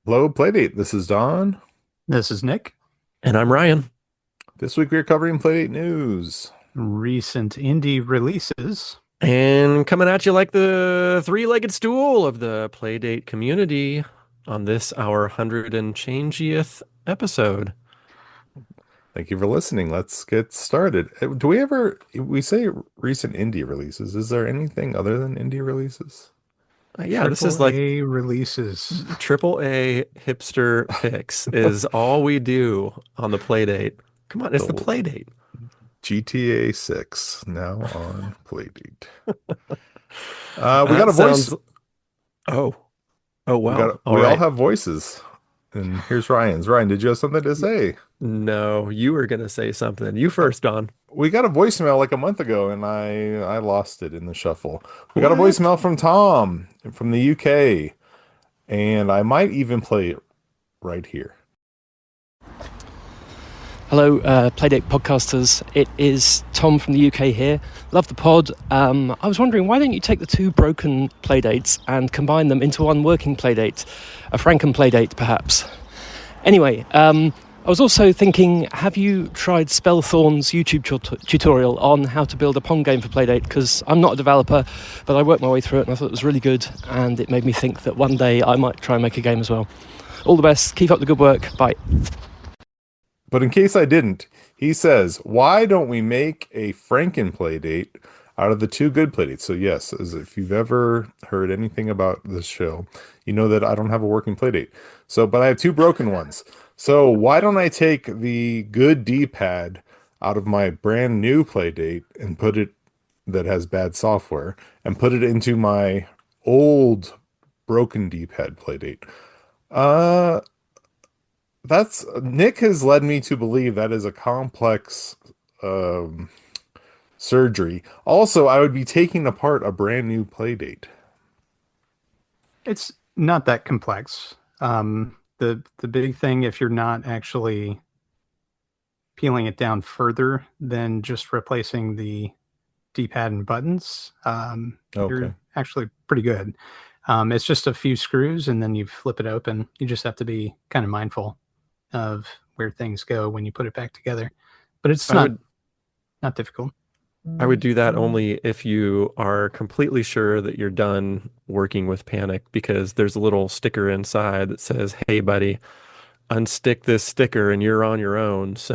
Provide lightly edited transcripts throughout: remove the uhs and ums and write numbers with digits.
Hello, Playdate. This is Don. This is Nick. And I'm Ryan. This week we're covering Playdate news. Recent indie releases. And coming at you like the three-legged stool of the Playdate community on this our 100 and changieth episode. Thank you for listening. Let's get started. We say recent indie releases. Is there anything other than indie releases? Yeah, this is Triple like A releases. triple A hipster picks is all we do on the Playdate. Come on, it's the Playdate. GTA 6 now on Playdate. We That got a voice. sounds. Oh, oh wow. We all have voices. And here's Ryan's. Ryan, did you have something to say? No, you were gonna say something. You first, Don. We got a voicemail like a month ago, and I lost it in the shuffle. We got a What? voicemail from Tom from the UK, and I might even play it right here. Hello, Playdate podcasters. It is Tom from the UK here. Love the pod. I was wondering, why don't you take the two broken Playdates and combine them into one working Playdate? A Franken Playdate, perhaps. Anyway, I was also thinking, have you tried Spellthorne's YouTube tutorial on how to build a Pong game for Playdate? Because I'm not a developer, but I worked my way through it and I thought it was really good, and it made me think that one day I might try and make a game as well. All the best. Keep up the good work. Bye. But in case I didn't, he says, why don't we make a Franken Playdate out of the two good Playdates? So yes, as if you've ever heard anything about this show, you know that I don't have a working Playdate. So, but I have two broken ones. So why don't I take the good D-pad out of my brand new Playdate and put it that has bad software and put it into my old broken D-pad Playdate? That's Nick has led me to believe that is a complex surgery. Also, I would be taking apart a brand new Playdate. It's not that complex. The big thing, if you're not actually peeling it down further than just replacing the D-pad and buttons, you're actually pretty good. It's just a few screws, and then you flip it open. You just have to be kind of mindful of where things go when you put it back together. But it's not difficult. I would do that only if you are completely sure that you're done working with Panic, because there's a little sticker inside that says, "Hey, buddy, unstick this sticker and you're on your own." So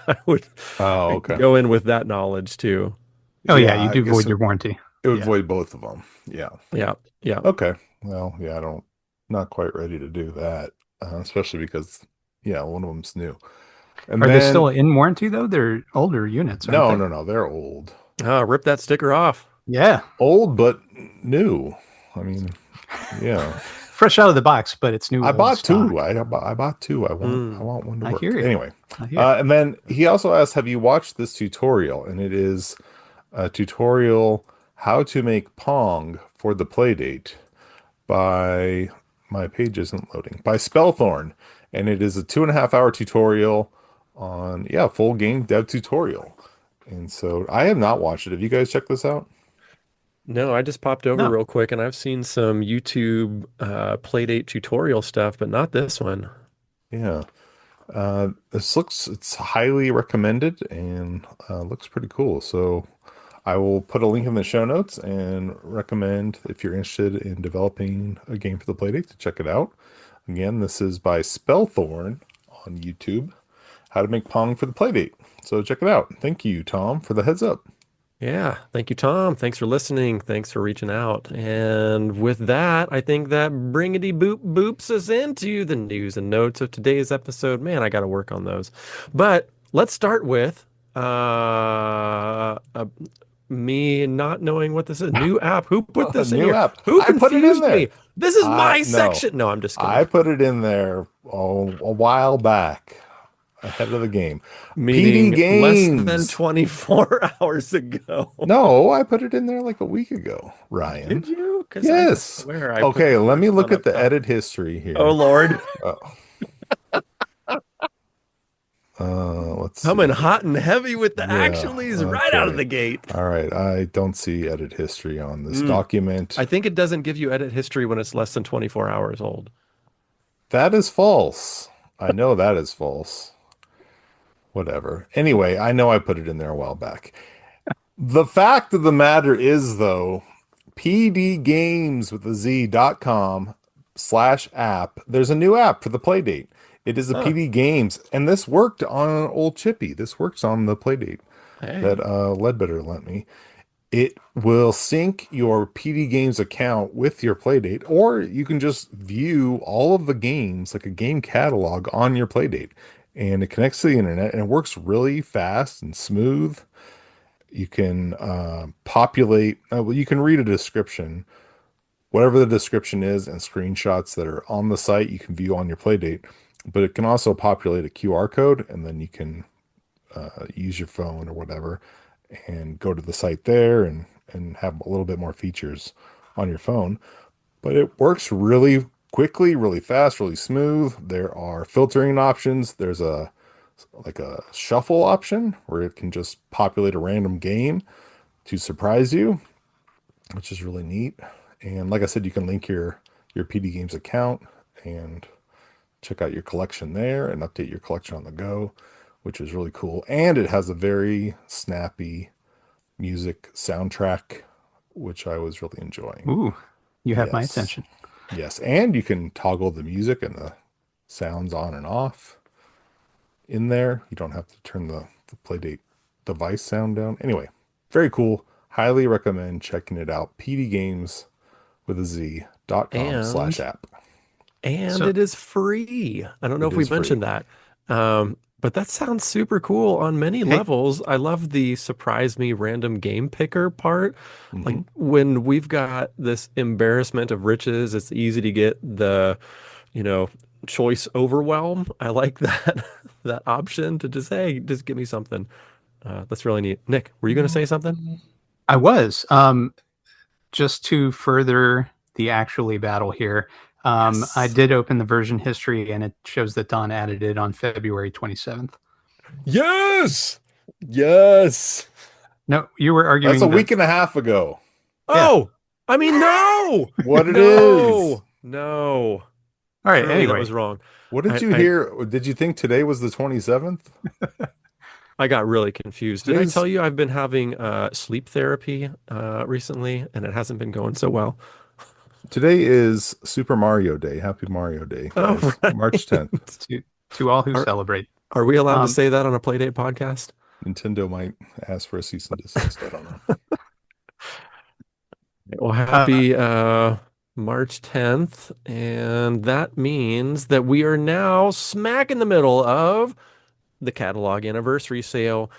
I would go in with that knowledge too. Oh yeah, you do void your warranty. It would void both of them. Yeah. Yeah. Okay. Well, yeah, not quite ready to do that, especially because one of them's new. And Are they still in warranty though? They're older units. No, they're old. Rip that sticker off. Yeah, old but new. I mean, yeah, fresh out of the box, but it's new. I bought two. I bought two. I want one to work. I hear you. Anyway, and then he also asked, "Have you watched this tutorial?" And it is a tutorial how to make Pong for the Playdate by my page isn't loading by Spellthorne. And it is a 2.5-hour tutorial on, full game dev tutorial. And so I have not watched it. Have you guys checked this out? No, I just popped over real quick and I've seen some YouTube Playdate tutorial stuff, but not this one. Yeah. It's highly recommended and looks pretty cool. So I will put a link in the show notes and recommend, if you're interested in developing a game for the Playdate, to check it out. Again, this is by Spellthorne on YouTube, how to make Pong for the Playdate. So check it out. Thank you, Tom, for the heads up. Yeah, thank you, Tom. Thanks for listening. Thanks for reaching out. And with that, I think that bringity boop boops us into the news and notes of today's episode. Man, I got to work on those. But let's start with me not knowing what this is. New app. Who put this in here? App. Who I put it in there. Me? This is my section. No, I'm just kidding. I put it in there a while back, ahead of the game. Meaning PD Games. less than 24 hours ago. No, I put it in there like a week ago, Ryan. Did you? Yes. Okay, let me look at the edit history here. Oh, Lord. Let's coming hot and heavy with the actuallys right out of the gate. All right, I don't see edit history on this document. I think it doesn't give you edit history when it's less than 24 hours old. That is false. I know that is false. Whatever. Anyway, I know I put it in there a while back. The fact of the matter is, though, pdgames with a z.com/app. There's a new app for the Playdate. It is a Huh. PD Games, and this worked on old Chippy. This works on the Playdate Hey. that Ledbetter lent me. It will sync your PD Games account with your Playdate, or you can just view all of the games like a game catalog on your Playdate. And it connects to the internet and it works really fast and smooth. You can populate, well, you can read a description, whatever the description is, and screenshots that are on the site you can view on your Playdate. But it can also populate a QR code, and then you can use your phone or whatever and go to the site there and have a little bit more features on your phone. But it works really quickly, really fast, really smooth. There are filtering options. There's a like a shuffle option where it can just populate a random game to surprise you, which is really neat. And like I said, you can link your PD Games account and check out your collection there and update your collection on the go, which is really cool. And it has a very snappy music soundtrack, which I was really enjoying. Ooh, you have my Yes. attention. Yes, and you can toggle the music and the sounds on and off in there. You don't have to turn the Playdate device sound down. Anyway, very cool. Highly recommend checking it out. pdgames with a z.com/app. And So- it is free. I don't know It if we is free. mentioned that. But that sounds super cool on many levels. I love the surprise me random game picker part. Like Mhm. when we've got this embarrassment of riches, it's easy to get the, choice overwhelm. I like that that option to just, hey, just give me something. That's really neat. Nick, were you going to say something? I was. Just to further the actually battle here, Yes. I did open the version history and it shows that Don added it on February 27th. Yes. Yes. No, you were arguing That's a that- week and a half ago. Yeah. Oh, I mean, no. What it No. is. No. All right, Clearly anyway. that was wrong. What did you hear? Did you think today was the 27th? I got really confused. Did I Today's- tell you I've been having sleep therapy recently, and it hasn't been going so well? Today is Super Mario Day. Happy Mario Day, Oh, guys. right. March 10th. To all who Are- celebrate. Are we allowed to Um, say that on a Playdate podcast? Nintendo might ask for a cease and desist. I don't know. Well, happy March 10th, and that means that we are now smack in the middle of the catalog anniversary sale.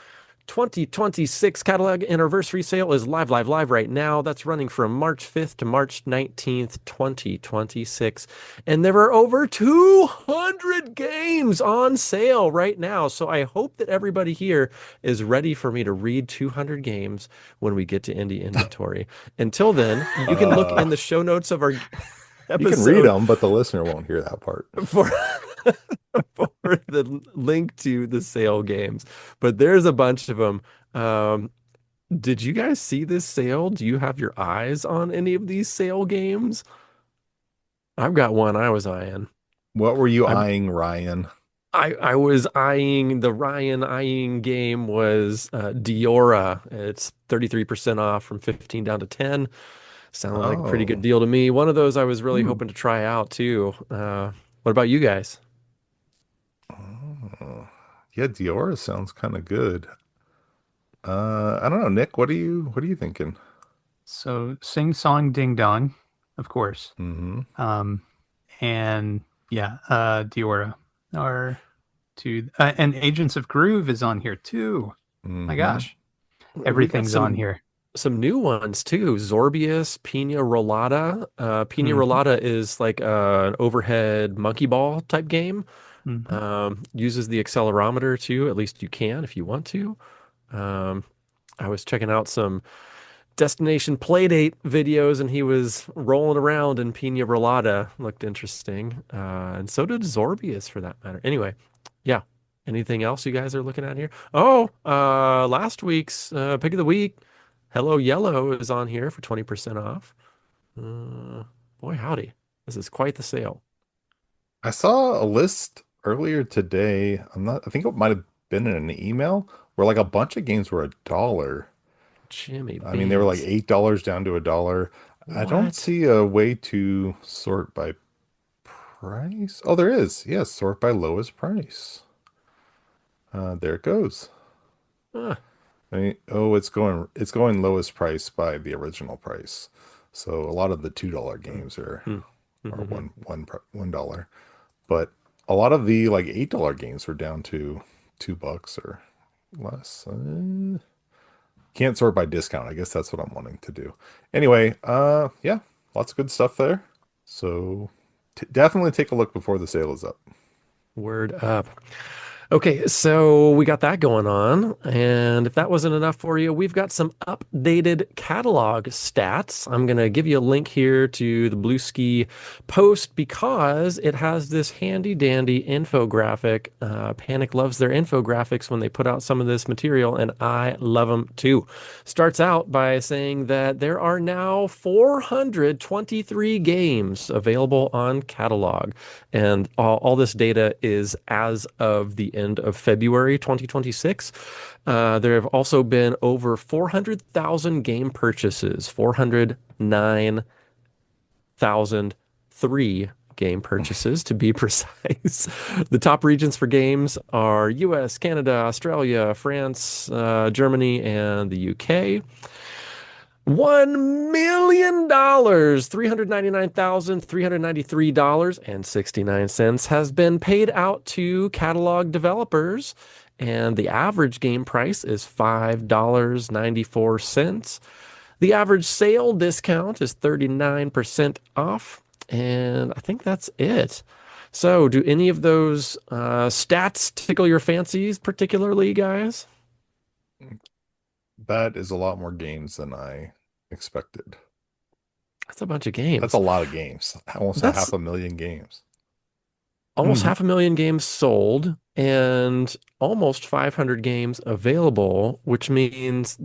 2026 catalog anniversary sale is live right now. That's running from March 5th to March 19th, 2026. And there are over 200 games on sale right now. So I hope that everybody here is ready for me to read 200 games when we get to indie inventory. Until then, you can look in the show notes of our episode. You can read them, but the listener won't hear that part. for for the link to the sale games, but there's a bunch of them. Did you guys see this sale? Do you have your eyes on any of these sale games? I've got one I was eyeing. What were you I'm- eyeing, Ryan? I was eyeing the Ryan eyeing game was Diora. It's 33% off from 15 down to 10. Sounded like a pretty good Oh. deal to me. One of those I was really Ooh. hoping to try out too. What about you guys? Oh. Yeah, Diora sounds kind of good. I don't know, Nick. What are you thinking? So Sing Song Ding Dong, of course. Mm-hmm. And yeah, Diora are two, and Agents of Groove is on here too. My gosh, We got everything's some- on here. Some new ones too. Zorbius, Pina Rolata. Pina Mhm. Rolata is like an overhead monkey ball type game. Mhm. Uses the accelerometer too. At least you can if you want to. I was checking out some Destination Playdate videos and he was rolling around in Pina Rolata. Looked interesting. And so did Zorbius for that matter. Anyway, yeah. Anything else you guys are looking at here? Oh, last week's pick of the week. Hello Yellow is on here for 20% off. Boy, howdy. This is quite the sale. I saw a list earlier today. I think it might have been in an email where like a bunch of games were $1. Jimmy I mean, they were like beans. $8 down to $1. I don't What? see a way to sort by price. Oh, there is. Yes, sort by lowest price. There it goes. Huh. Oh, it's going lowest price by the original price. So a lot of the $2 Hmm. games are Hmm. are Mhm. $1. But a lot of the like $8 games were down to $2 or less. Can't sort by discount. I guess that's what I'm wanting to do. Anyway, yeah, lots of good stuff there. So definitely take a look before the sale is up. Word up. Okay, so we got that going on. And if that wasn't enough for you, we've got some updated catalog stats. I'm going to give you a link here to the Blue Ski post because it has this handy dandy infographic. Panic loves their infographics when they put out some of this material, and I love them too. Starts out by saying that there are now 423 games available on catalog. And all this data is as of the end of February 2026. There have also been over 400,000 game purchases, 409,003 game purchases to be precise. The top regions for games are US, Canada, Australia, France, Germany, and the UK. $1 million, $399,393.69 has been paid out to catalog developers, and the average game price is $5.94. The average sale discount is 39% off, and I think that's it. So, do any of those stats tickle your fancies particularly, guys? That is a lot more games than I expected. That's a bunch of That's a games. lot of games. Almost a That's half a million games. almost Mhm. 500,000 games sold and almost 500 games available, which means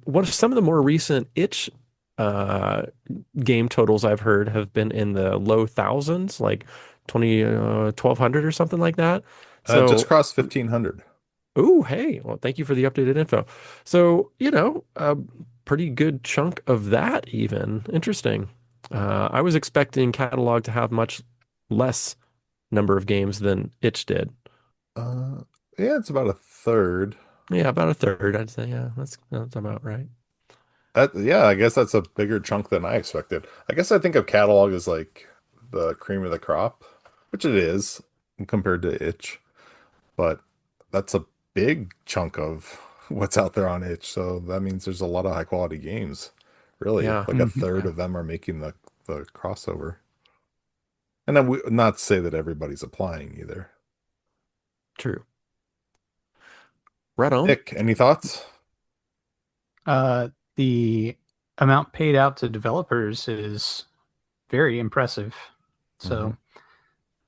what some of the more recent itch uh, game totals I've heard have been in the low thousands, like 1,200 or something like that. Just So, crossed 1,500. ooh, hey, well, thank you for the updated info. So, a pretty good chunk of that even. Interesting. I was expecting catalog to have much less number of games than itch did. Uh, yeah, it's about a third. Yeah, about a third, I'd say. Yeah, that's about right. Yeah, I guess that's a bigger chunk than I expected. I guess I think of catalog as like the cream of the crop, which it is compared to itch, but that's a big chunk of what's out there on itch. So that means there's a lot of high quality games. Really, if Yeah, like a Mhm. third Yeah. of them are making the crossover. And then not to say that everybody's applying either. true. Right on. Nick, any thoughts? The amount paid out to developers is very impressive. Hmm. So,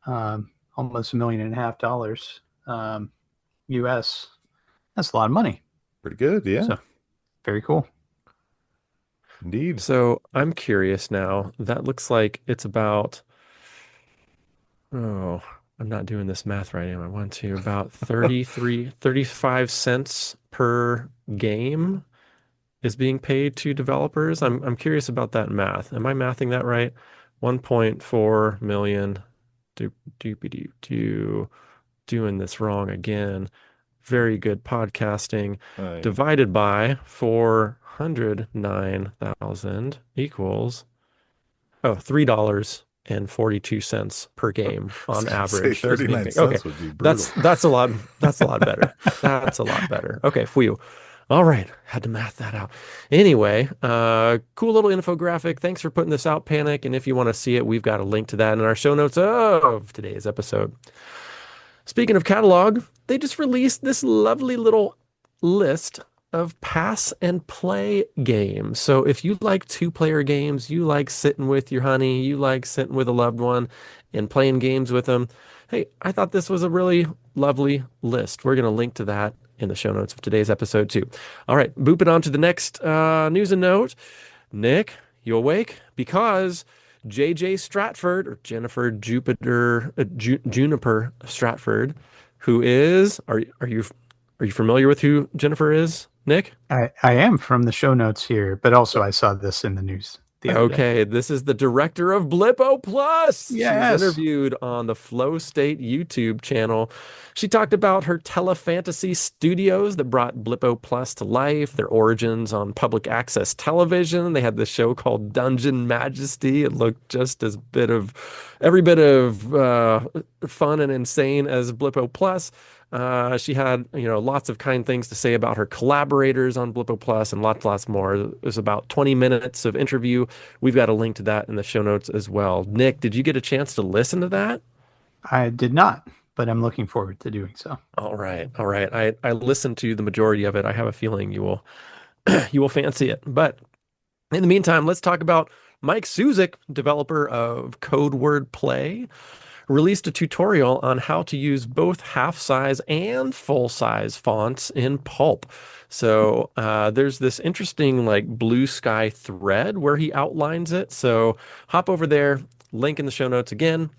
almost $1.5 million, US. That's a lot of money. Pretty good, yeah, So, very cool. indeed. So I'm curious now. That looks like it's about, oh, I'm not doing this math right, am I? One, two, about 35 cents per game is being paid to developers. I'm curious about that math. Am I mathing that right? 1.4 million. Do doopy do doing this wrong again. Very good podcasting. I Divided by 409,000 equals $3.42 per game was on gonna say average is being 39 paid. Okay. cents would be brutal. That's a lot. That's a lot better. That's a lot better. Okay, phew. All right. Had to math that out. Anyway, cool little infographic. Thanks for putting this out, Panic. And if you want to see it, we've got a link to that in our show notes of today's episode. Speaking of catalog, they just released this lovely little list of pass and play games. So if you like two-player games, you like sitting with your honey, you like sitting with a loved one and playing games with them, hey, I thought this was a really lovely list. We're going to link to that in the show notes of today's episode too. All right, booping on to the next news and note. Nick, you awake? Because JJ Stratford, or Juniper Stratford, who is, are you familiar with who Jennifer is, Nick? I am from the show notes here, but also I saw this in the news the other day. Okay, this is the director of Blippo Plus. She was Yes. interviewed on the Flow State YouTube channel. She talked about her telefantasy studios that brought Blippo Plus to life, their origins on public access television. They had this show called Dungeon Majesty. It looked just as every bit of fun and insane as Blippo Plus. She had, lots of kind things to say about her collaborators on Blippo Plus and lots more. It was about 20 minutes of interview. We've got a link to that in the show notes as well. Nick, did you get a chance to listen to that? I did not, but I'm looking forward to doing so. All right. I listened to the majority of it. I have a feeling you will you will fancy it. But in the meantime, let's talk about Mike Suzik, developer of Code Word Play, released a tutorial on how to use both half-size and full-size fonts in Pulp. So there's this interesting blue sky thread where he outlines it. So hop over there, link in the show notes again.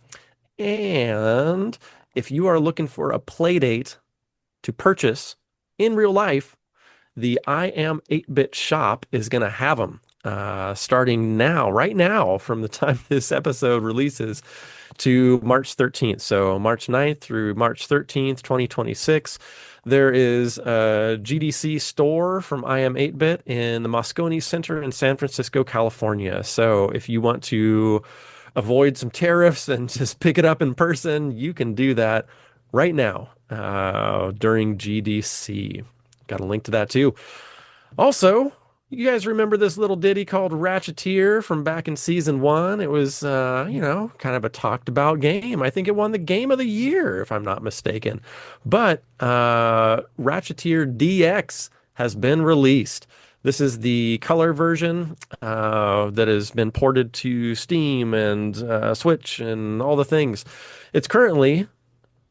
And if you are looking for a Playdate to purchase in real life, the I Am 8-Bit shop is going to have them starting right now, from the time this episode releases to March 13th. So March 9th through March 13th, 2026. There is a GDC store from I Am 8-Bit in the Moscone Center in San Francisco, California. So if you want to avoid some tariffs and just pick it up in person, you can do that right now during GDC. Got a link to that too. Also, you guys remember this little ditty called Ratcheteer from back in season 1? It was, kind of a talked about game. I think it won the game of the year, if I'm not mistaken. But Ratcheteer DX has been released. This is the color version that has been ported to Steam and Switch and all the things. It's currently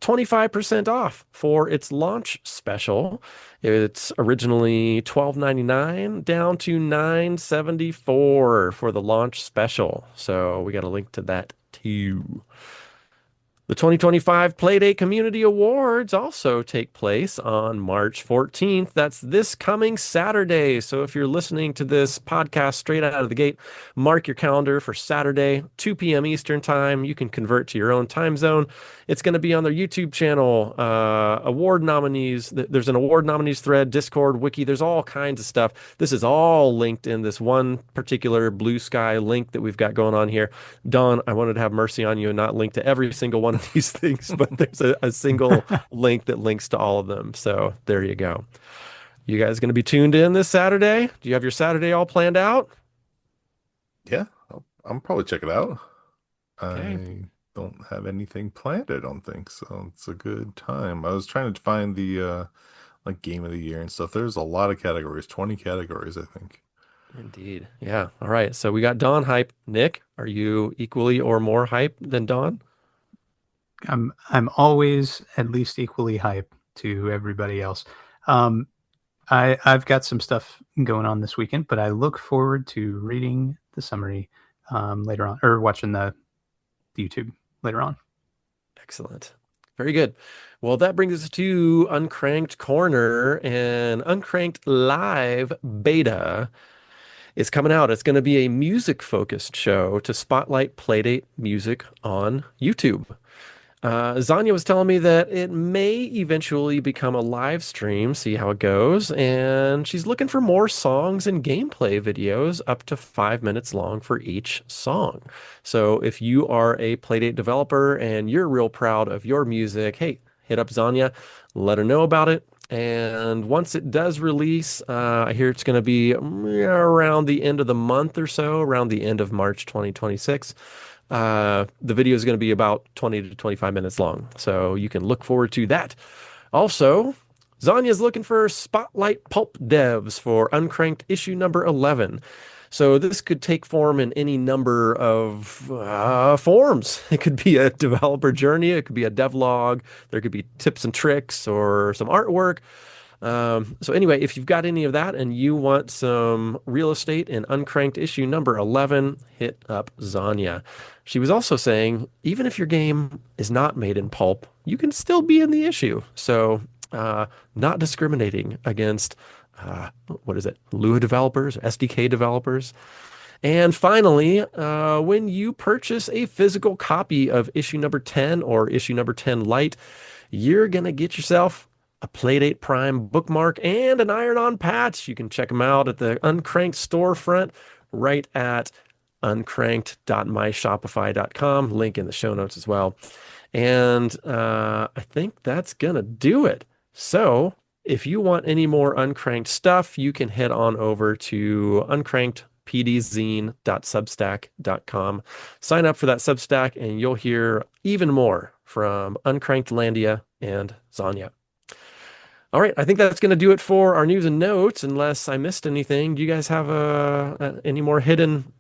25% off for its launch special. It's originally $12.99 down to $9.74 for the launch special. So we got a link to that too. The 2025 Playdate Community Awards also take place on March 14th. That's this coming Saturday. So if you're listening to this podcast straight out of the gate, mark your calendar for Saturday, 2 p.m. Eastern Time. You can convert to your own time zone. It's going to be on their YouTube channel, award nominees. There's an award nominees thread, Discord, Wiki. There's all kinds of stuff. This is all linked in this one particular blue sky link that we've got going on here. Don, I wanted to have mercy on you and not link to every single one of these things, but there's a single link that links to all of them. So there you go. You guys going to be tuned in this Saturday? Do you have your Saturday all planned out? Yeah, I'll probably check it out. Okay. I don't have anything planned, I don't think, so it's a good time. I was trying to find the game of the year and stuff. There's a lot of categories, 20 categories, I think. Indeed. Yeah. All right. So we got Don hype. Nick, are you equally or more hype than Don? I'm always at least equally hype to everybody else. I've got some stuff going on this weekend, but I look forward to reading the summary later on, or watching the YouTube later on. Excellent. Very good. Well, that brings us to Uncranked Corner, and Uncranked Live Beta is coming out. It's going to be a music-focused show to spotlight Playdate music on YouTube. Zanya was telling me that it may eventually become a live stream, see how it goes, and she's looking for more songs and gameplay videos up to 5 minutes long for each song. So if you are a Playdate developer and you're real proud of your music, hey, hit up Zanya, let her know about it. And once it does release, I hear it's going to be around the end of the month or so, around the end of March 2026. The video is going to be about 20 to 25 minutes long, so you can look forward to that. Also, Zanya's looking for Spotlight Pulp devs for Uncranked issue number 11. So this could take form in any number of forms. It could be a developer journey. It could be a devlog. There could be tips and tricks or some artwork. So anyway, if you've got any of that and you want some real estate in Uncranked issue number 11, hit up Zanya. She was also saying, even if your game is not made in pulp, you can still be in the issue. So not discriminating against, what is it, Lua developers, SDK developers. And finally, when you purchase a physical copy of issue number 10 or issue number 10 Lite, you're going to get yourself a Playdate Prime bookmark and an iron-on patch. You can check them out at the Uncranked storefront right at uncranked.myshopify.com. Link in the show notes as well. And I think that's going to do it. So if you want any more Uncranked stuff, you can head on over to uncrankedpdzine.substack.com. Sign up for that Substack and you'll hear even more from Uncranked Landia and Zanya. All right, I think that's going to do it for our news and notes, unless I missed anything. Do you guys have any more hidden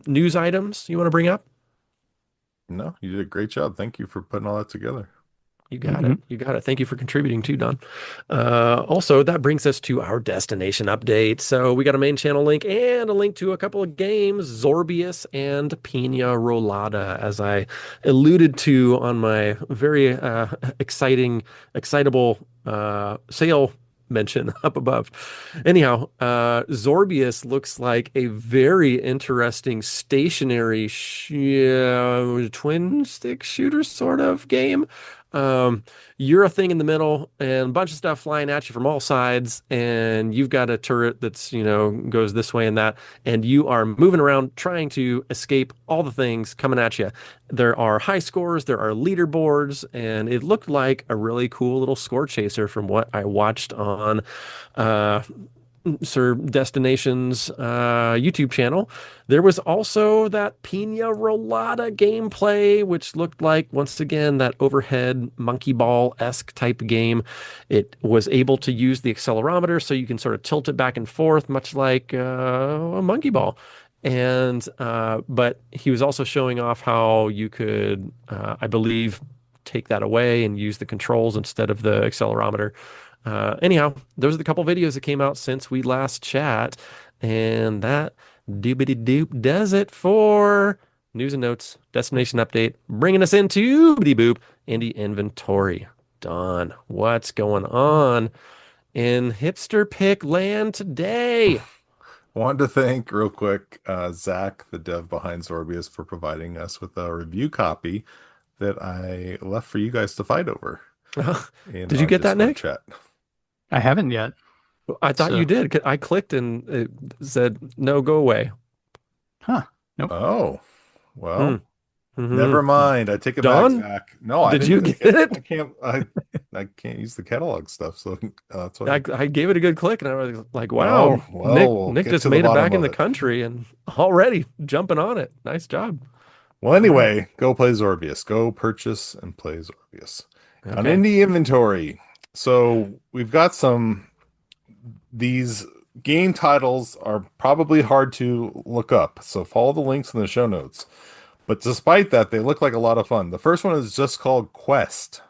news items you want to bring up? No, you did a great job. Thank you for putting all that together. You got it. You got it. Thank you for contributing too, Don. Also, that brings us to our destination update. So we got a main channel link and a link to a couple of games, Zorbius and Pina Rolada, as I alluded to on my very excitable sale mention up above. Anyhow, Zorbius looks like a very interesting stationary twin stick shooter sort of game. You're a thing in the middle and a bunch of stuff flying at you from all sides, and you've got a turret that's, goes this way and that, and you are moving around trying to escape all the things coming at you. There are high scores, there are leaderboards, and it looked like a really cool little score chaser from what I watched on Sir Destination's YouTube channel. There was also that Pina Rolada gameplay, which looked like, once again, that overhead monkey ball-esque type game. It was able to use the accelerometer, so you can sort of tilt it back and forth, much like a monkey ball. And but he was also showing off how you could, I believe, take that away and use the controls instead of the accelerometer. Anyhow, those are the couple videos that came out since we last chat, and that doobity doop does it for news and notes, destination update, bringing us into boopity boop indie inventory. Don, what's going on in hipster pick land today? Wanted to thank real quick Zach, the dev behind Zorbius, for providing us with a review copy that I left for you guys to fight over. Did you get that, Nick? Chat. I haven't yet. I thought you did. I clicked and it said, no, go away. Huh. Nope. Oh, well, never mind. I take it Don? back, Zach. No, I Did you didn't get it? I can't use the catalog stuff, so that's what I gave it a good click and I was like, wow, Nick just made it back in the country and already jumping on it. Nice job. Well, anyway, go play Zorbius. Go purchase and play Zorbius. Okay. On indie inventory. So we've got these game titles are probably hard to look up. So follow the links in the show notes. But despite that, they look like a lot of fun. The first one is just called Quest.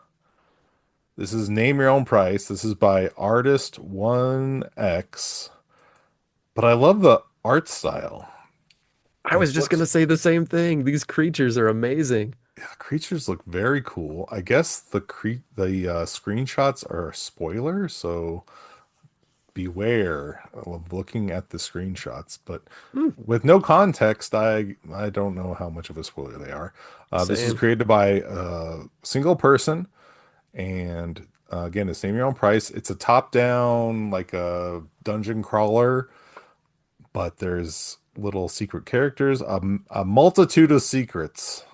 This is Name Your Own Price. This is by Artist 1X. But I love the art style. I was just going to say the same thing. These creatures are amazing. Yeah, creatures look very cool. I guess the screenshots are a spoiler, so beware of looking at the screenshots. But with no context, I don't know how much of a spoiler they are. This is created by a single person, and again, it's Name Your Own Price. It's a top-down, like a dungeon crawler, but there's little secret characters, a multitude of secrets.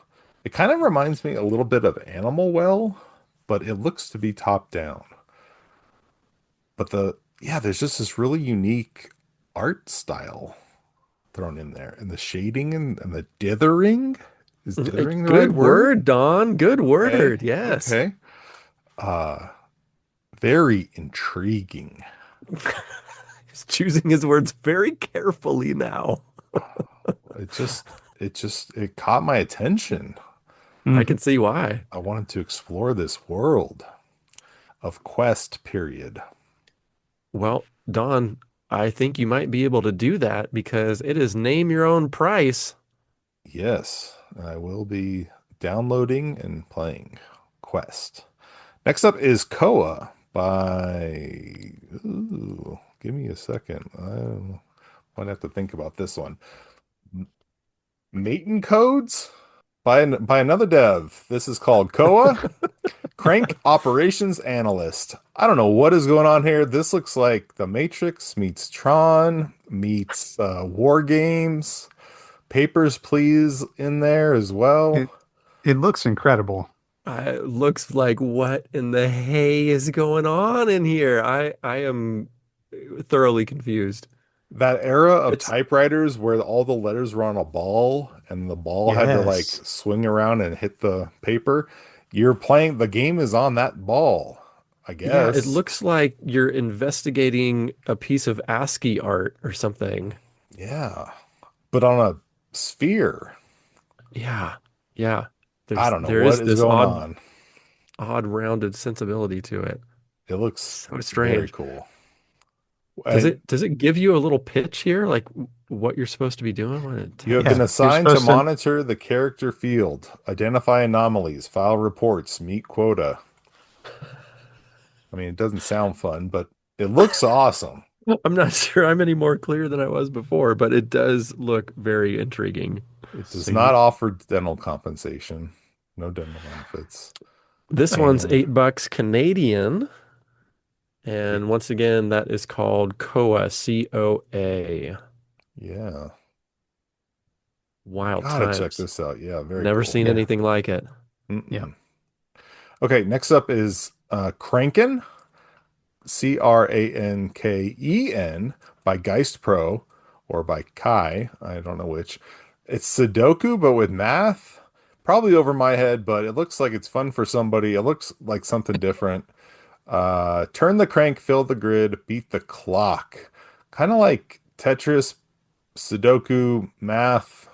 It kind of reminds me a little bit of Animal Well, but it looks to be top down. But there's just this really unique art style thrown in there, and the shading and the dithering. Is dithering the Good right word, Don. Good word. Okay. Yes. Okay. Very intriguing. He's choosing his words very carefully now. It caught my attention. I can see why. I wanted to explore this world of Quest, period. Well, Don, I think you might be able to do that because it is name your own price. Yes, I will be downloading and playing Quest. Next up is Koa by. Ooh, give me a second. I might have to think about this one. Maten Codes by another dev. This is called Koa Crank Operations Analyst. I don't know what is going on here. This looks like The Matrix meets Tron meets War Games. Papers, Please in there as well. It looks incredible. It looks like what in the hay is going on in here? I am thoroughly confused. That era of It's typewriters where all the letters were on a ball and the ball had to like Yes. swing around and hit the paper. You're playing, the game is on that ball, I Yeah, it guess. looks like you're investigating a piece of ASCII art or something. Yeah. But on a sphere. Yeah. Yeah. I There's don't know there what is is this going on. odd rounded sensibility to it. It looks So very strange. cool. Does And it give you a little pitch here, like what you're supposed to be doing when it you have tells been Yeah. you? You're assigned to supposed to monitor the character field, identify anomalies, file reports, meet quota. I mean, it doesn't sound fun, but it looks awesome. I'm not sure I'm any more clear than I was before, but it does look very intriguing. It does so not you offer dental compensation, no dental benefits. This one's And $8 Canadian, it, and once again, that is called Koa, COA. yeah, Wild gotta check times. this out. Yeah, very Never cool. seen yeah. anything like it. Yeah. Mm-mm. Okay, next up is Cranken, Cranken by Geist Pro or by Kai. I don't know which. It's Sudoku, but with math. Probably over my head, but it looks like it's fun for somebody. It looks like something different. Turn the crank, fill the grid, beat the clock. Kind of like Tetris, Sudoku, math.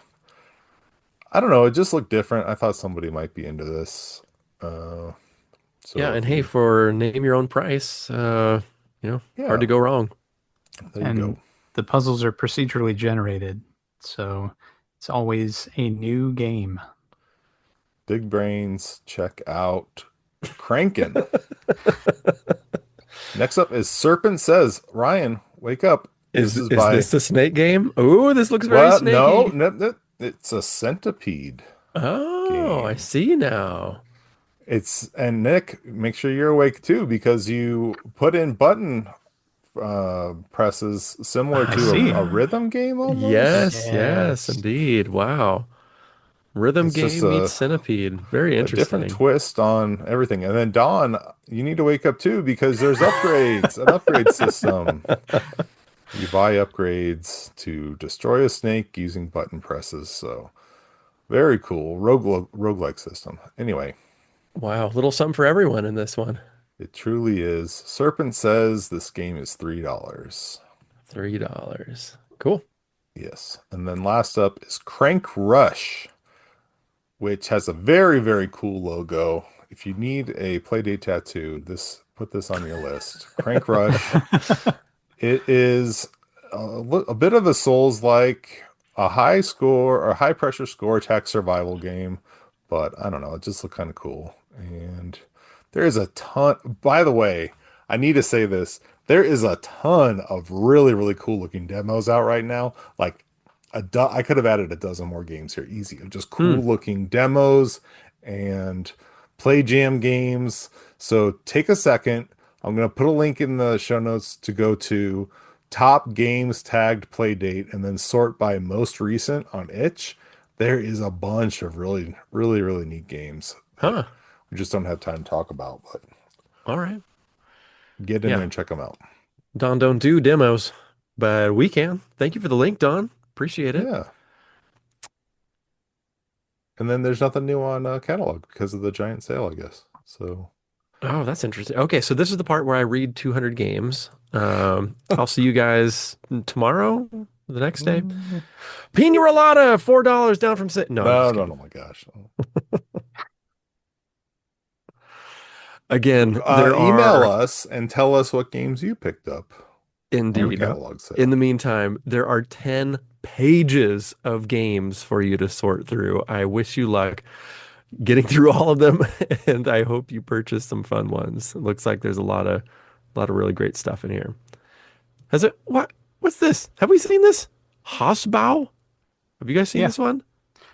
I don't know. It just looked different. I thought somebody might be into this. Uh, so Yeah, if and hey, you, for name your own price, hard yeah, to go wrong. there you And go. the puzzles are procedurally generated. So it's always a new game. Big brains, check out Crankin'. Next up is Serpent Says, Ryan, wake up. This is Is by this the snake game? Ooh, this looks very what? No, snaky. no, no, it's a centipede Oh, I game. see now. It's and Nick, make sure you're awake too because you put in button presses similar I to see. a rhythm game almost. Yes, yes, Yes. indeed. Wow. Rhythm It's just game meets centipede. Very a different interesting. twist on everything. And then Dawn, you need to wake up too because there's upgrades, an upgrade system. You buy upgrades to destroy a snake using button presses. So very cool. Roguelike system. Anyway, Wow, little something for everyone in this one. it truly is. Serpent says this game is $3. $3. Cool. Yes. And then last up is Crank Rush, which has a very, very cool logo. If you need a Playdate tattoo, put this on your list. Crank Rush. It is a bit of a Souls-like, a high score or high pressure score attack survival game, but I don't know, it just looked kind of cool. And there is a ton, by the way, I need to say this. There is a ton of really, really cool looking demos out right now. Like I could have added a dozen more games here, easy. Of just Hmm. cool looking demos and play jam games. So take a second. I'm going to put a link in the show notes to go to top games tagged play date and then sort by most recent on itch. There is a bunch of really, really, really neat games that Huh. we just don't have time to talk about, but All right. get in there Yeah. and check them out. Don don't do demos, but we can. Thank you for the link, Don. Appreciate it. Yeah. And then there's nothing new on catalog because of the giant sale, I guess. So Oh, that's interesting. Okay, so this is the part where I read 200 games. I'll see you guys tomorrow, the next day. Pina Rolada, $4 down from six. No, I'm no, just no, kidding. no, my gosh. Again, there Email are us and tell us what games you picked up. Our Indeed. catalog In sale. the meantime, there are 10 pages of games for you to sort through. I wish you luck getting through all of them, and I hope you purchase some fun ones. It looks like there's a lot of really great stuff in here. Has it what's this? Have we seen this? Hausbau? Have you guys seen Yeah, this one?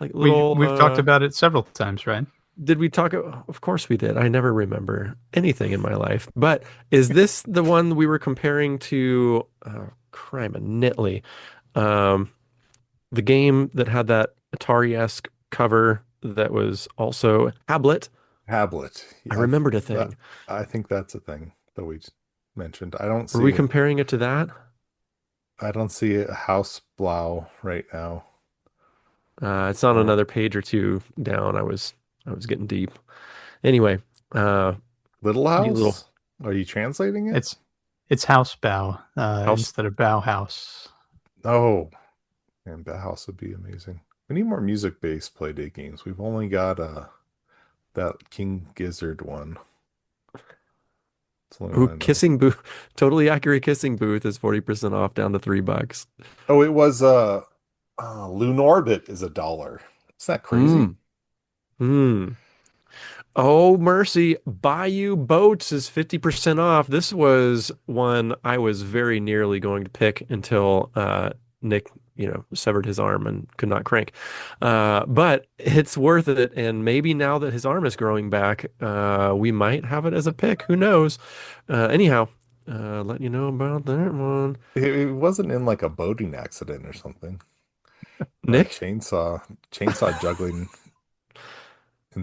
Like we little we've talked about it several times, right? did we talk? Of course we did. I never remember anything in my life. But is this the one we were comparing to crime and Nitley? Um, the game that had that Atari-esque cover that was also Hablet. Hablet. I Yeah, remembered a that, thing. I think that's a thing that we mentioned. I don't Were see we it. comparing it to that? I don't see a house blow right now. It's on Or another page or two down. I was getting deep. Anyway, uh, Little you little House? Are you translating it? It's house bow house. instead of bow house. Oh, man, that house would be amazing. We need more music-based Playdate games. We've only got that King Gizzard one. It's the only Ooh, one I know. kissing booth. Totally accurate kissing booth is 40% off down to $3. Oh, it was Lunorbit is $1. Is that crazy? Mm. Mm. Oh, mercy. Bayou Boats is 50% off. This was one I was very nearly going to pick until Nick, severed his arm and could not crank. But it's worth it. And maybe now that his arm is growing back, we might have it as a pick. Who knows? Anyhow, let you know about that one. It wasn't in like a boating accident or something. A Nick, chainsaw juggling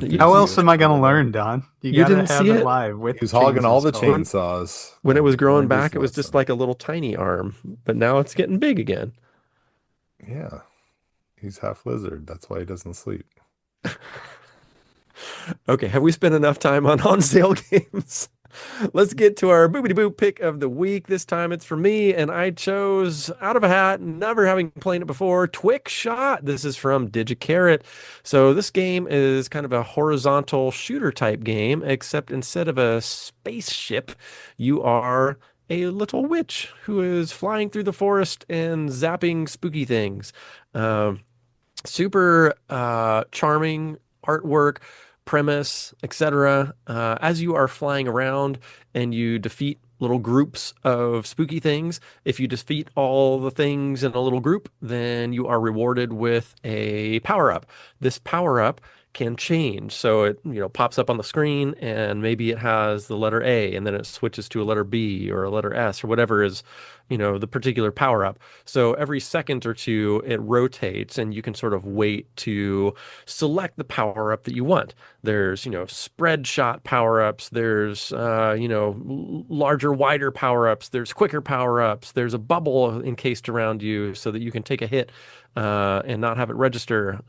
you, How else enthusiast am I over gonna there. learn, Don? You you gotta didn't have see it it? live He with was the hogging all the chainsaws going. chainsaws When it was and growing learned his back, it was just lesson. like a little tiny arm, but now it's getting big again. Yeah, he's half lizard. That's why he doesn't sleep. Okay, have we spent enough time on sale games? Let's get to our boobity boo pick of the week. This time it's for me, and I chose out of a hat, never having played it before, Twyk Shot. This is from Digicarrot. So this game is kind of a horizontal shooter type game, except instead of a spaceship, you are a little witch who is flying through the forest and zapping spooky things. Um, Super charming artwork, premise, etc. As you are flying around and you defeat little groups of spooky things, if you defeat all the things in a little group, then you are rewarded with a power up. This power up can change. So it, pops up on the screen and maybe it has the letter A and then it switches to a letter B or a letter S or whatever is, the particular power up. So every second or two, it rotates, and you can sort of wait to select the power up that you want. There's, spread shot power ups. There's, larger, wider power ups. There's quicker power ups. There's a bubble encased around you so that you can take a hit and not have it register.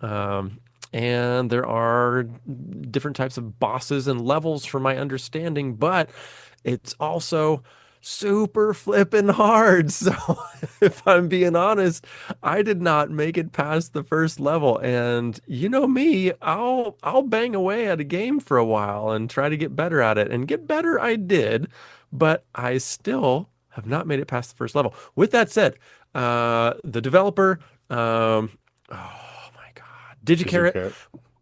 And there are different types of bosses and levels, from my understanding, but it's also super flippin' hard. So if I'm being honest, I did not make it past the first level. And you know me, I'll bang away at a game for a while and try to get better at it. And get better I did, but I still have not made it past the first level. With that said, the developer, oh my God, Is your Digicarrot, cat?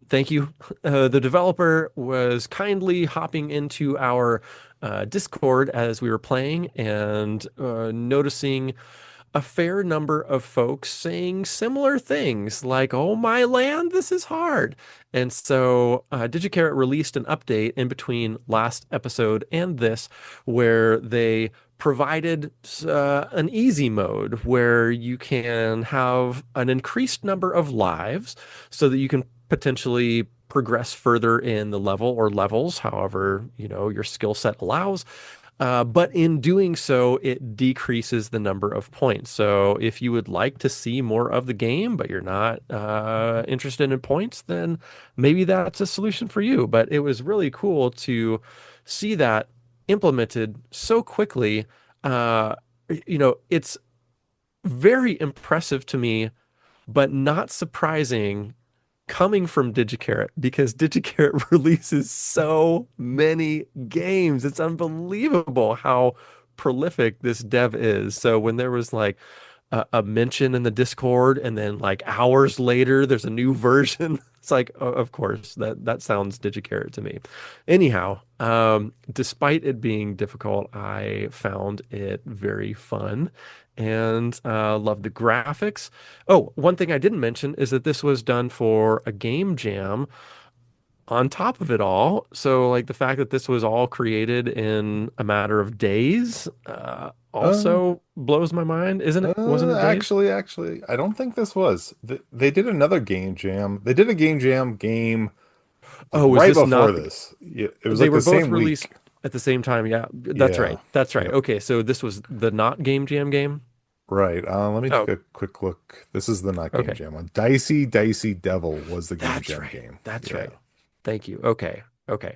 thank you. The developer was kindly hopping into our Discord as we were playing and noticing a fair number of folks saying similar things like, "Oh my land, this is hard." And so Digicarrot released an update in between last episode and this where they provided an easy mode where you can have an increased number of lives so that you can potentially progress further in the level or levels, however, your skill set allows. But in doing so, it decreases the number of points. So if you would like to see more of the game, but you're not interested in points, then maybe that's a solution for you. But it was really cool to see that implemented so quickly. It's very impressive to me, but not surprising coming from Digicarrot because Digicarrot releases so many games. It's unbelievable how prolific this dev is. So when there was like a mention in the Discord, and then like hours later, there's a new version. It's like, of course, that sounds DigiCarrot to me. Anyhow, despite it being difficult, I found it very fun and loved the graphics. Oh, one thing I didn't mention is that this was done for a game jam on top of it all. So like the fact that this was all created in a matter of days Uh, also blows my mind, isn't it? Wasn't it days? actually, I don't think this was. They did another game jam. They did a game jam game like Oh, was right this before not this. Yeah, it was they like were the both same released week. at the same time. Yeah, that's Yeah. right. That's right. Yep. Okay, so this was the not game jam game. Right. Let me take Oh, a quick look. This is the not game okay. jam one. Dicey Devil was the game That's jam right. game. That's Yeah. right. Thank you. Okay. Okay.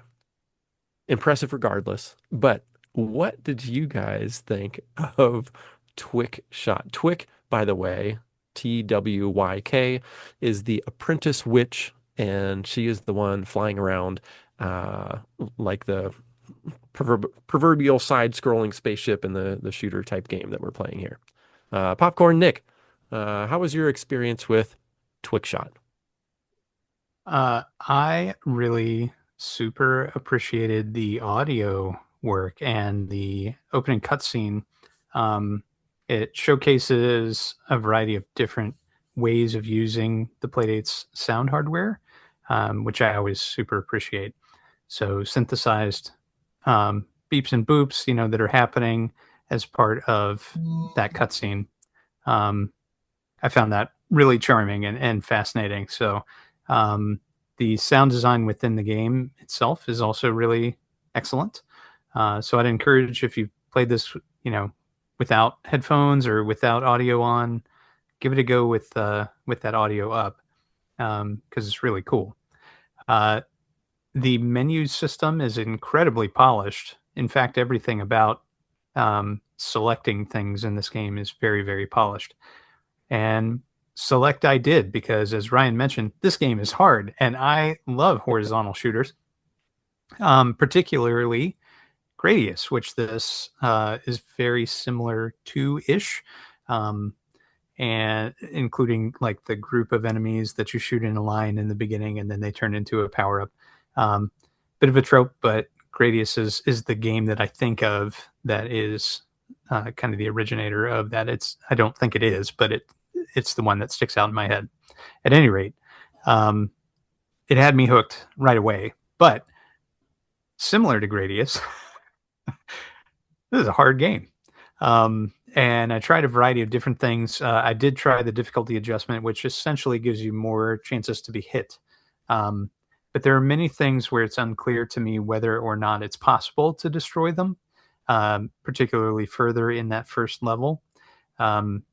Impressive regardless. But what did you guys think of Twyk Shot? Twyk, by the way, Twyk, is the apprentice witch, and she is the one flying around uh, like the proverbial side-scrolling spaceship in the shooter type game that we're playing here. Popcorn Nick, how was your experience with Twyk Shot? I really super appreciated the audio work and the opening cutscene. It showcases a variety of different ways of using the Playdate's sound hardware, which I always super appreciate. So synthesized beeps and boops, that are happening as part of that cutscene. Um, I found that really charming and fascinating. So the sound design within the game itself is also really excellent. So I'd encourage, if you played this, without headphones or without audio on, give it a go with that audio up, because it's really cool. Uh, the menu system is incredibly polished. In fact, everything about selecting things in this game is very, very polished. And select I did because, as Ryan mentioned, this game is hard, and I love horizontal shooters, particularly Gradius, which this is very similar to ish, um, and including like the group of enemies that you shoot in a line in the beginning, and then they turn into a power up. Um, Bit of a trope, but Gradius is the game that I think of that is kind of the originator of that. I don't think it is, but it's the one that sticks out in my head. At any rate, um, it had me hooked right away. But similar to Gradius, this is a hard game. And I tried a variety of different things. I did try the difficulty adjustment, which essentially gives you more chances to be hit. Um, but there are many things where it's unclear to me whether or not it's possible to destroy them, particularly further in that first level. Um,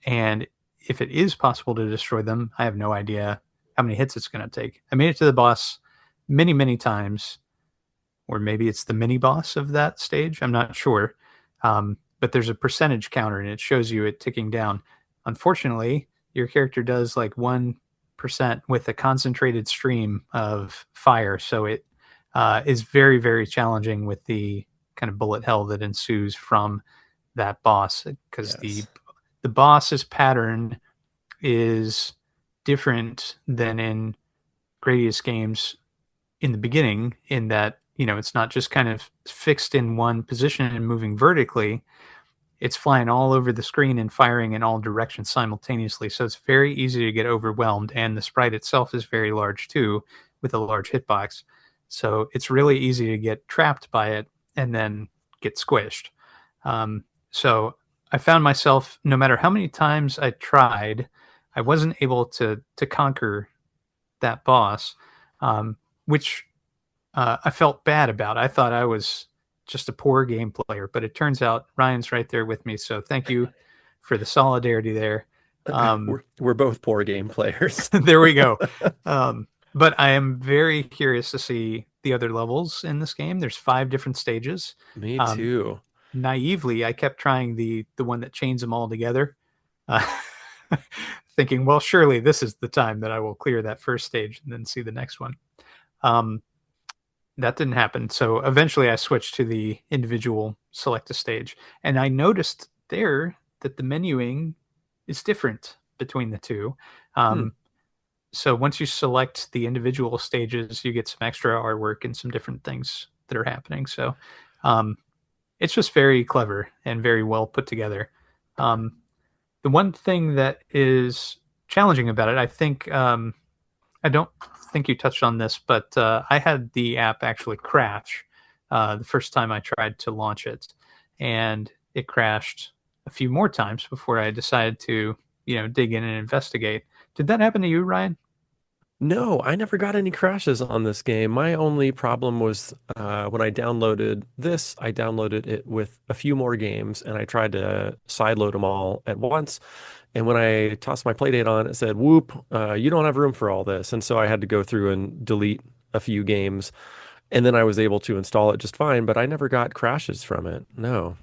and if it is possible to destroy them, I have no idea how many hits it's going to take. I made it to the boss many, many times, or maybe it's the mini boss of that stage. I'm not sure. But there's a percentage counter and it shows you it ticking down. Unfortunately, your character does like 1% with a concentrated stream of fire. So it is very, very challenging with the kind of bullet hell that ensues from that boss, because Yes. the boss's pattern is different than in Gradius games in the beginning, in that, it's not just kind of fixed in one position and moving vertically. It's flying all over the screen and firing in all directions simultaneously. So it's very easy to get overwhelmed. And the sprite itself is very large too, with a large hitbox. So it's really easy to get trapped by it and then get squished. So I found myself, no matter how many times I tried, I wasn't able to conquer that boss, which I felt bad about. I thought I was just a poor game player, but it turns out Ryan's right there with me. So thank you for the solidarity there. We're both poor game players. There we go. But I am very curious to see the other levels in this game. There's 5 different stages. Me Um, too. Naively, I kept trying the one that chains them all together, uh, thinking, well, surely this is the time that I will clear that first stage and then see the next one. Um, that didn't happen. So eventually I switched to the individual select a stage. And I noticed there that the menuing is different between the two. Hmm. So once you select the individual stages, you get some extra artwork and some different things that are happening. So um, it's just very clever and very well put together. Um, the one thing that is challenging about it, I think, I don't think you touched on this, but I had the app actually crash the first time I tried to launch it, and it crashed a few more times before I decided to, dig in and investigate. Did that happen to you, Ryan? No, I never got any crashes on this game. My only problem was when I downloaded this, I downloaded it with a few more games and I tried to sideload them all at once. And when I tossed my Playdate on, it said, whoop, you don't have room for all this. And so I had to go through and delete a few games. And then I was able to install it just fine, but I never got crashes from it. No.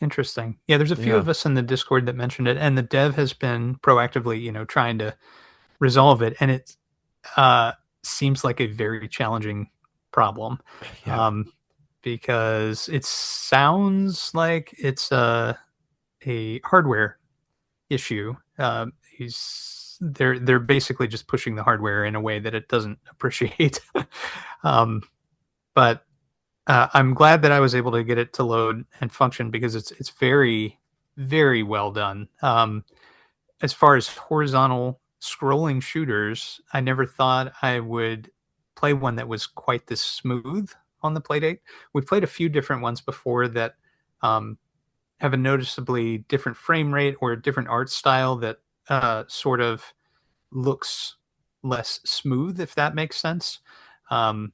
Interesting. Yeah, there's a few Yeah. of us in the Discord that mentioned it, and the dev has been proactively, trying to resolve it, and it uh, seems like a very challenging problem, Yeah. um, because it sounds like it's a hardware issue. They're basically just pushing the hardware in a way that it doesn't appreciate. um, but I'm glad that I was able to get it to load and function because it's very very well done. As far as horizontal scrolling shooters, I never thought I would play one that was quite this smooth on the Playdate. We've played a few different ones before that um, have a noticeably different frame rate or a different art style that sort of looks less smooth, if that makes sense. Um,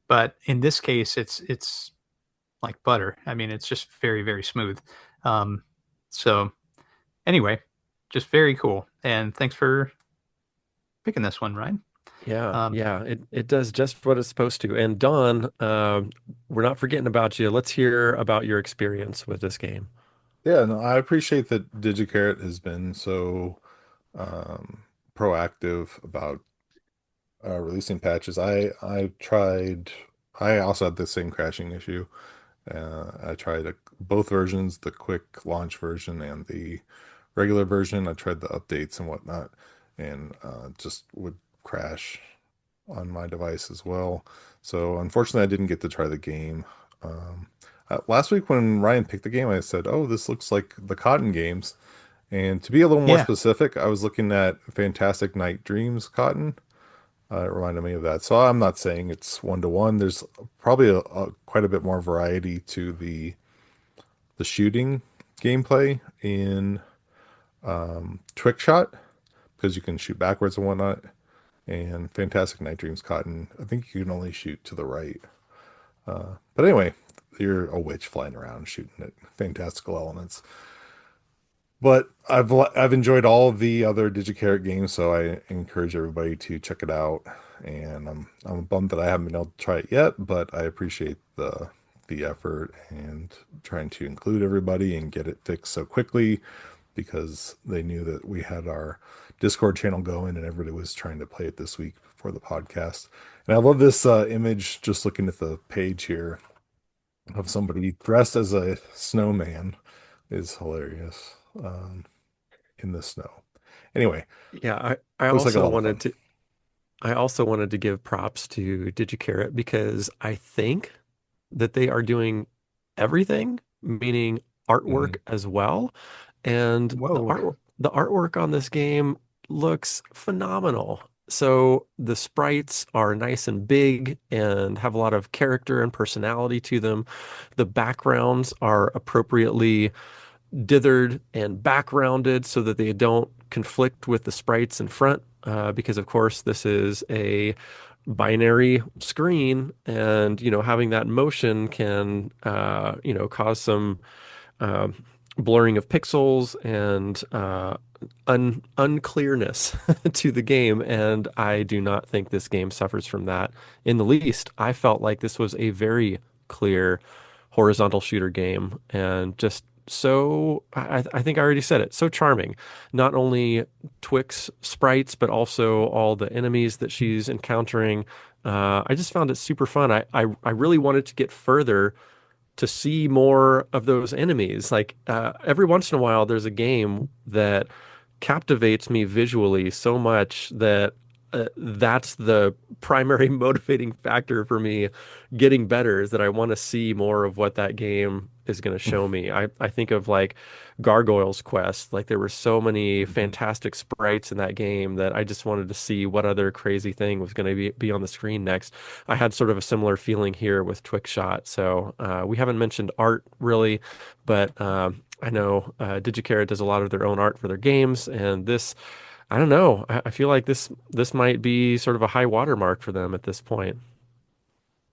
but in this case, it's like butter. I mean, it's just very very smooth. Um, so anyway, just very cool. And thanks for picking this one, Ryan. Yeah, Um, yeah, it does just what it's supposed to. And Don, we're not forgetting about you. Let's hear about your experience with this game. Yeah, no, I appreciate that DigiCarrot has been so um, proactive about releasing patches. I also had the same crashing issue. I tried both versions, the quick launch version and the regular version. I tried the updates and whatnot, and just would crash on my device as well. So unfortunately, I didn't get to try the game. Last week when Ryan picked the game, I said, "Oh, this looks like the Cotton games." And to be a little more yeah, specific, I was looking at Fantastic Night Dreams Cotton. It reminded me of that. So I'm not saying it's one to one. There's probably quite a bit more variety to the shooting gameplay in Trick Shot because you can shoot backwards and whatnot. And Fantastic Night Dreams Cotton, I think you can only shoot to the right. But anyway, you're a witch flying around shooting at fantastical elements. But I've enjoyed all of the other DigiCarrot games, so I encourage everybody to check it out. And I'm bummed that I haven't been able to try it yet, but I appreciate the effort and trying to include everybody and get it fixed so quickly because they knew that we had our Discord channel going and everybody was trying to play it this week before the podcast. And I love this image just looking at the page here of somebody dressed as a snowman is hilarious in the snow. Anyway, Yeah, I looks like a also lot of wanted fun. to I also wanted to give props to DigiCarrot because I think that they are doing everything, meaning artwork Mhm. as well. And whoa, the artwork on this game looks phenomenal. So the sprites are nice and big and have a lot of character and personality to them. The backgrounds are appropriately dithered and backgrounded so that they don't conflict with the sprites in front. Because of course this is a binary screen, and having that motion can cause some uh, blurring of pixels and unclearness to the game. And I do not think this game suffers from that in the least. I felt like this was a very clear horizontal shooter game and just so I think I already said it, so charming. Not only Twyk's sprites, but also all the enemies that she's encountering. I just found it super fun. I really wanted to get further to see more of those enemies. Like every once in a while, there's a game that captivates me visually so much that that's the primary motivating factor for me getting better is that I want to see more of what that game is going to show me. I think of like Gargoyle's Quest. Like there were so many Mhm. fantastic sprites in that game that I just wanted to see what other crazy thing was going to be on the screen next. I had sort of a similar feeling here with Twickshot. So we haven't mentioned art really, but I know Digicarrot does a lot of their own art for their games, and this, I don't know, I feel like this might be sort of a high watermark for them at this point.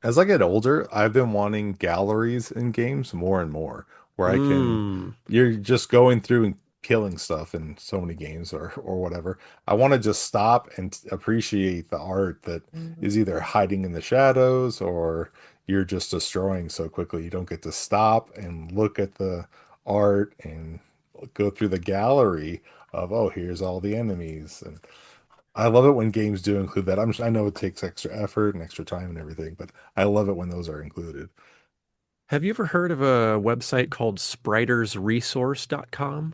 As I get older, I've been wanting galleries in games more and more, where I can, Mm. you're just going through and killing stuff in so many games or whatever. I want to just stop and appreciate the art that is either hiding in the shadows or you're just destroying so quickly. You don't get to stop and look at the art and go through the gallery of, oh, here's all the enemies. And I love it when games do include that. I know it takes extra effort and extra time and everything, but I love it when those are included. Have you ever heard of a website called spritersresource.com?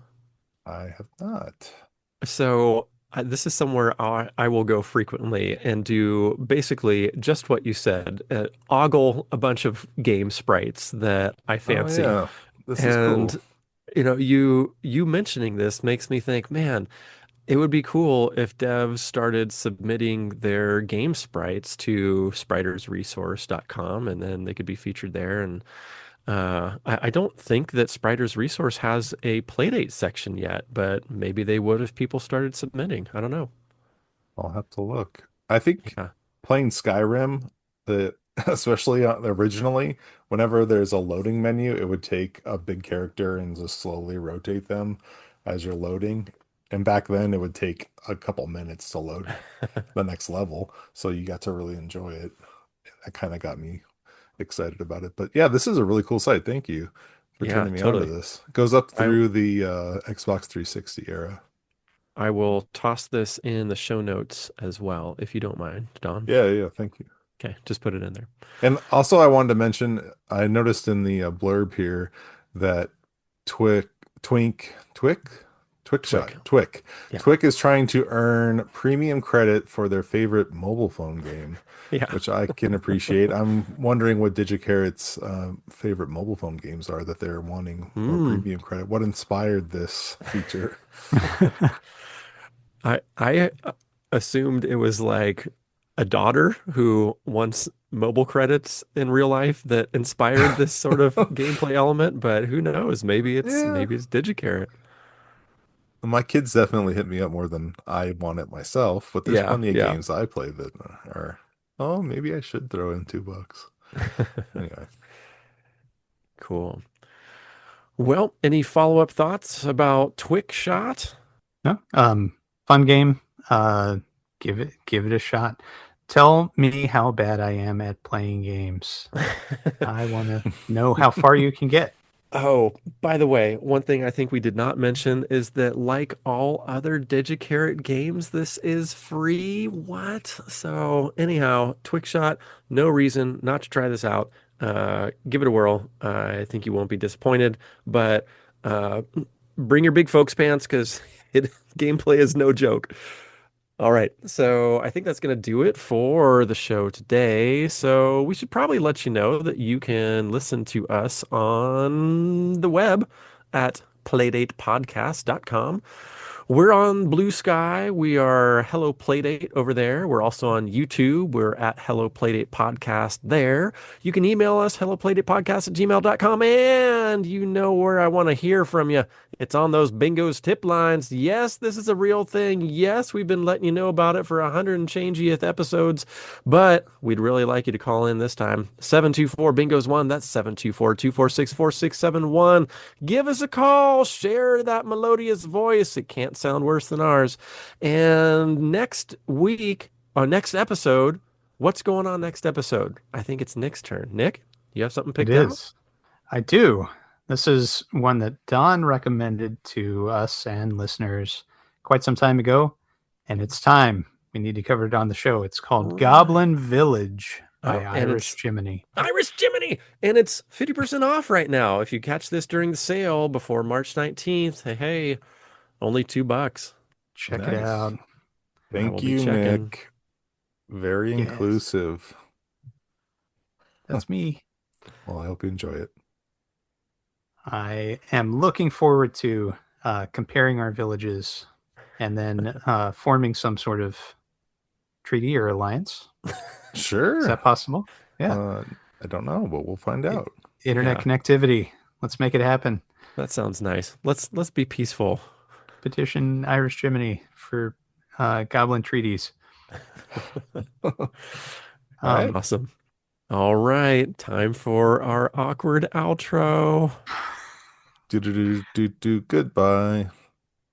I have not. So this is somewhere I will go frequently and do basically just what you said, ogle a bunch of game sprites that I Oh fancy. yeah, this is cool. And you mentioning this makes me think, man, it would be cool if devs started submitting their game sprites to spritersresource.com and then they could be featured there. And I don't think that Spriter's Resource has a Playdate section yet, but maybe they would if people started submitting. I don't know. I'll have to look. I think Yeah. playing Skyrim, the especially originally, whenever there's a loading menu, it would take a big character and just slowly rotate them as you're loading. And back then, it would take a couple minutes to load the next level, so you got to really enjoy it. That kind of got me excited about it. But yeah, this is a really cool site. Thank you for Yeah, turning me on to totally. this. It goes up I through the Xbox 360 era. I will toss this in the show notes as well, if you don't mind, Don. Yeah, yeah, thank you. Okay, just put it in there. And also, I wanted to mention, I noticed in the blurb here that Twick, Twink, Twick, Twyk. Yeah. Twick is trying to earn premium credit for their favorite mobile phone game, Yeah. which I can appreciate. I'm wondering what DigiCarrot's favorite mobile phone games are that they're wanting more Mm. premium credit. What inspired this feature? I assumed it was like a daughter who wants mobile credits in real life that inspired this sort of gameplay element, but who knows? Yeah, Maybe it's Digicarrot. my kids definitely hit me up more than I want it myself, but there's Yeah, plenty of yeah. games I play that are, oh, maybe I should throw in $2. Anyway, Cool. Well, any follow-up thoughts about Twick Shot? No, fun game. Uh, give it a shot. Tell me how bad I am at playing games. I want to know how far you can get. Oh, by the way, one thing I think we did not mention is that like all other Digicarrot games, this is free. What? So anyhow, Twickshot, no reason not to try this out. Give it a whirl. I think you won't be disappointed, but uh, bring your big folks pants because it gameplay is no joke. All right, so I think that's going to do it for the show today. So we should probably let you know that you can listen to us on the web at playdatepodcast.com. We're on Blue Sky. We are Hello Playdate over there. We're also on YouTube. We're at Hello Playdate Podcast there. You can email us, helloplaydatepodcast@gmail.com. And you know where I want to hear from you. It's on those Bingo's tip lines. Yes, this is a real thing. Yes, we've been letting you know about it for 100 and change-ieth episodes, but we'd really like you to call in this time. 724 Bingo's 1. That's 724-246-4671. Give us a call. Share that melodious voice. It can't sound worse than ours. And next week, or next episode, what's going on next episode? I think it's Nick's turn. Nick, you have something It picked out? is. I do. This is one that Don recommended to us and listeners quite some time ago, and it's time. We need to cover it on the show. It's called Right. Goblin Village by and Irish Jiminy. Irish Jiminy! And it's 50% off right now. If you catch this during the sale before March 19th, hey, only $2. Check it Nice. out. I will Thank be you, checking. Nick. Very Yes. inclusive. That's me. Well, I hope you enjoy it. I am looking forward to comparing our villages and then forming some sort of treaty or alliance. Sure. Is that possible? Yeah. I don't know, but we'll find out. Internet Yeah. connectivity. Let's make it happen. That sounds nice. Let's be peaceful. Petition Irish Jiminy for goblin treaties. All right. Awesome. All right, time for our awkward outro. Do goodbye.